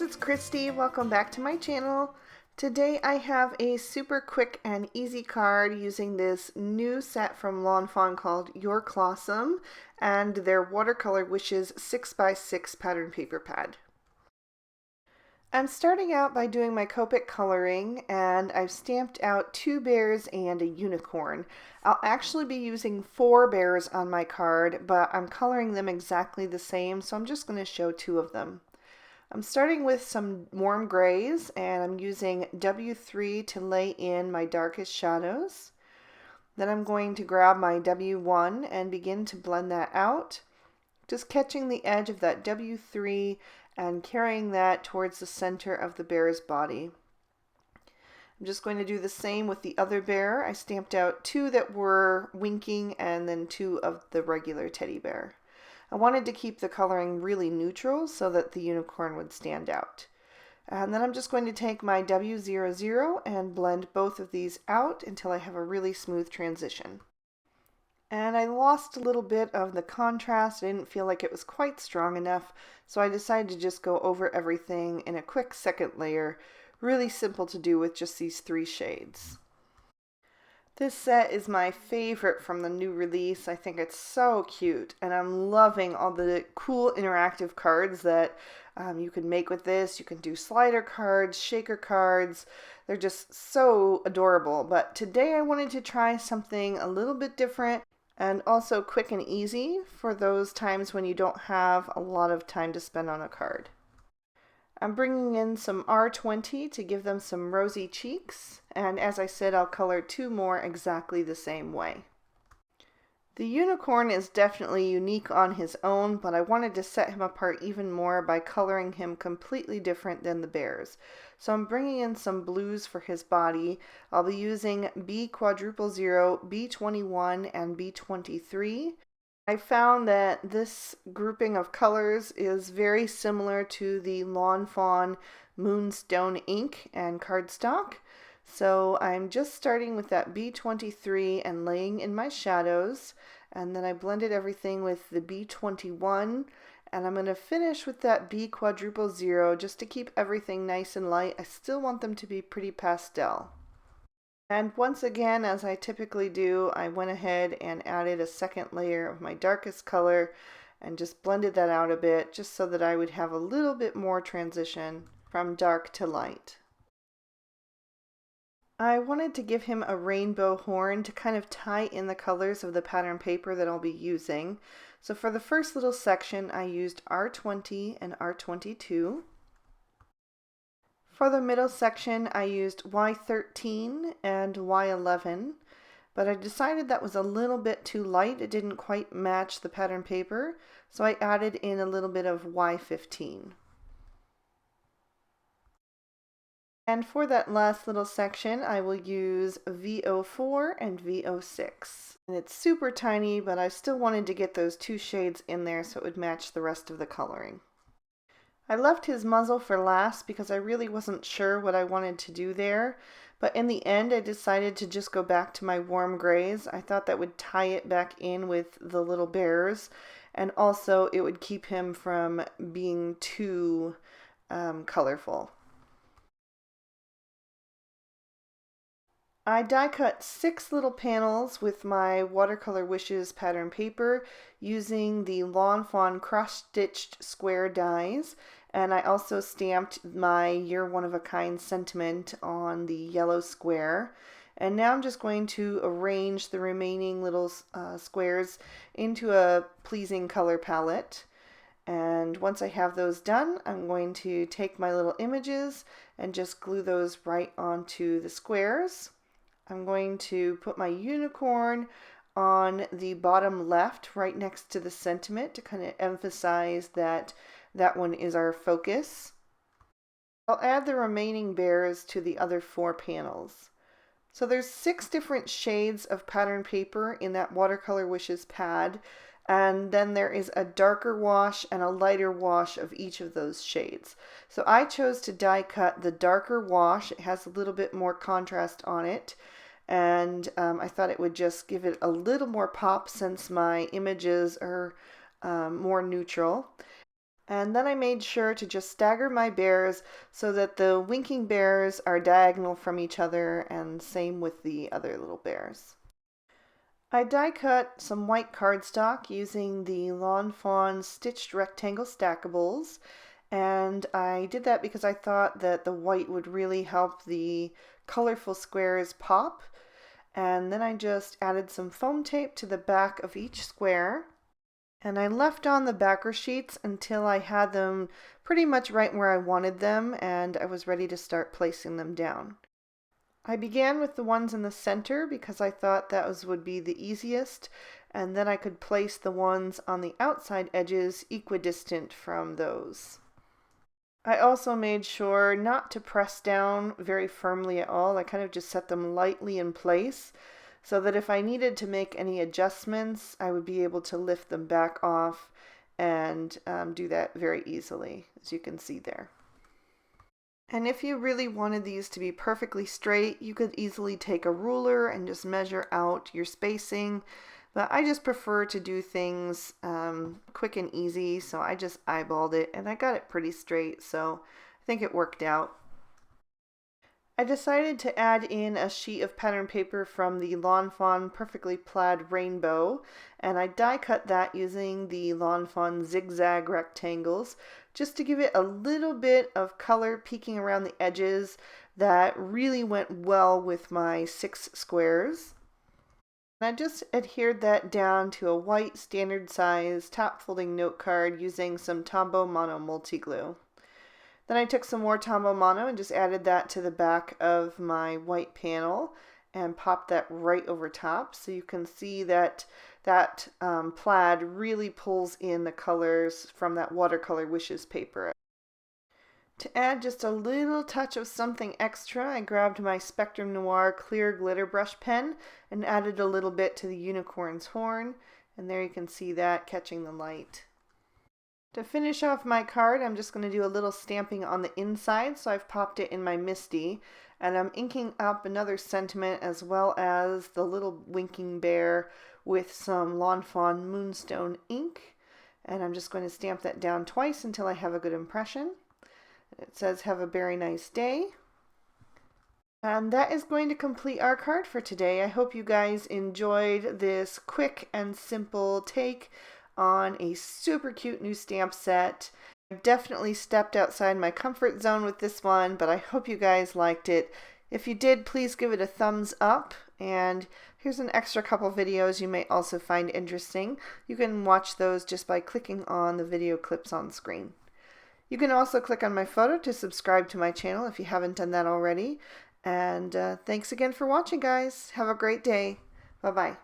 it's Christy. Welcome back to my channel. Today I have a super quick and easy card using this new set from Lawn Fawn called Your Clawsome and their Watercolor Wishes 6x6 pattern paper pad. I'm starting out by doing my Copic coloring, and I've stamped out 2 bears and a unicorn. I'll actually be using 4 bears on my card, but I'm coloring them exactly the same, so I'm just going to show 2 of them. I'm starting with some warm grays, and I'm using W3 to lay in my darkest shadows. Then I'm going to grab my W1 and begin to blend that out, just catching the edge of that W3 and carrying that towards the center of the bear's body. I'm just going to do the same with the other bear. I stamped out 2 that were winking and then 2 of the regular teddy bear. I wanted to keep the coloring really neutral so that the unicorn would stand out. And then I'm just going to take my W00 and blend both of these out until I have a really smooth transition. And I lost a little bit of the contrast. I didn't feel like it was quite strong enough, so I decided to just go over everything in a quick second layer. Really simple to do with just these 3 shades. This set is my favorite from the new release. I think it's so cute, and I'm loving all the cool interactive cards that you can make with this. You can do slider cards, shaker cards. They're just so adorable. But today I wanted to try something a little bit different and also quick and easy for those times when you don't have a lot of time to spend on a card. I'm bringing in some R20 to give them some rosy cheeks, and as I said, I'll color 2 more exactly the same way. The unicorn is definitely unique on his own, but I wanted to set him apart even more by coloring him completely different than the bears. So I'm bringing in some blues for his body. I'll be using B00, B21, and B23. I found that this grouping of colors is very similar to the Lawn Fawn Moonstone ink and cardstock. So I'm just starting with that B23 and laying in my shadows, and then I blended everything with the B21, and I'm going to finish with that B00 just to keep everything nice and light. I still want them to be pretty pastel. And once again, as I typically do, I went ahead and added a second layer of my darkest color and just blended that out a bit just so that I would have a little bit more transition from dark to light. I wanted to give him a rainbow horn to kind of tie in the colors of the pattern paper that I'll be using. So for the first little section, I used R20 and R22. For the middle section, I used Y13 and Y11, but I decided that was a little bit too light. It didn't quite match the pattern paper, so I added in a little bit of Y15. And for that last little section, I will use V04 and V06. And it's super tiny, but I still wanted to get those 2 shades in there so it would match the rest of the coloring. I left his muzzle for last because I really wasn't sure what I wanted to do there, but in the end I decided to just go back to my warm grays. I thought that would tie it back in with the little bears, and also it would keep him from being too colorful. I die cut 6 little panels with my Watercolor Wishes pattern paper using the Lawn Fawn cross-stitched square dies, and I also stamped my Year One of a Kind sentiment on the yellow square. And now I'm just going to arrange the remaining little squares into a pleasing color palette. And once I have those done, I'm going to take my little images and just glue those right onto the squares. I'm going to put my unicorn on the bottom left right next to the sentiment to kind of emphasize that that one is our focus. I'll add the remaining bears to the other 4 panels. So there's 6 different shades of pattern paper in that Watercolor Wishes pad, and then there is a darker wash and a lighter wash of each of those shades. So I chose to die cut the darker wash. It has a little bit more contrast on it, and I thought it would just give it a little more pop since my images are more neutral. And then I made sure to just stagger my bears so that the winking bears are diagonal from each other, and same with the other little bears. I die cut some white cardstock using the Lawn Fawn stitched rectangle stackables, and I did that because I thought that the white would really help the colorful squares pop. And then I just added some foam tape to the back of each square, and I left on the backer sheets until I had them pretty much right where I wanted them, and I was ready to start placing them down. I began with the ones in the center because I thought that would be the easiest, and then I could place the ones on the outside edges equidistant from those. I also made sure not to press down very firmly at all. I kind of just set them lightly in place so that if I needed to make any adjustments, I would be able to lift them back off and do that very easily, as you can see there. And if you really wanted these to be perfectly straight, you could easily take a ruler and just measure out your spacing. But I just prefer to do things quick and easy, so I just eyeballed it and I got it pretty straight, so I think it worked out. I decided to add in a sheet of pattern paper from the Lawn Fawn Perfectly Plaid Rainbow, and I die cut that using the Lawn Fawn zigzag rectangles just to give it a little bit of color peeking around the edges that really went well with my 6 squares. And I just adhered that down to a white standard size top folding note card using some Tombow Mono multi-glue. Then I took some more Tombow Mono and just added that to the back of my white panel and popped that right over top, so you can see that plaid really pulls in the colors from that watercolor wishes paper. To add just a little touch of something extra, I grabbed my Spectrum Noir clear glitter brush pen and added a little bit to the unicorn's horn, and there you can see that catching the light. To finish off my card, I'm just going to do a little stamping on the inside, so I've popped it in my Misty, and I'm inking up another sentiment as well as the little winking bear with some Lawn Fawn Moonstone ink, and I'm just going to stamp that down twice until I have a good impression. It says, "Have a very nice day." And that is going to complete our card for today. I hope you guys enjoyed this quick and simple take on a super cute new stamp set. I definitely stepped outside my comfort zone with this one, but I hope you guys liked it. If you did, please give it a thumbs up, and here's an extra couple videos you may also find interesting. You can watch those just by clicking on the video clips on screen. You can also click on my photo to subscribe to my channel if you haven't done that already. And thanks again for watching, guys. Have a great day. Bye-bye.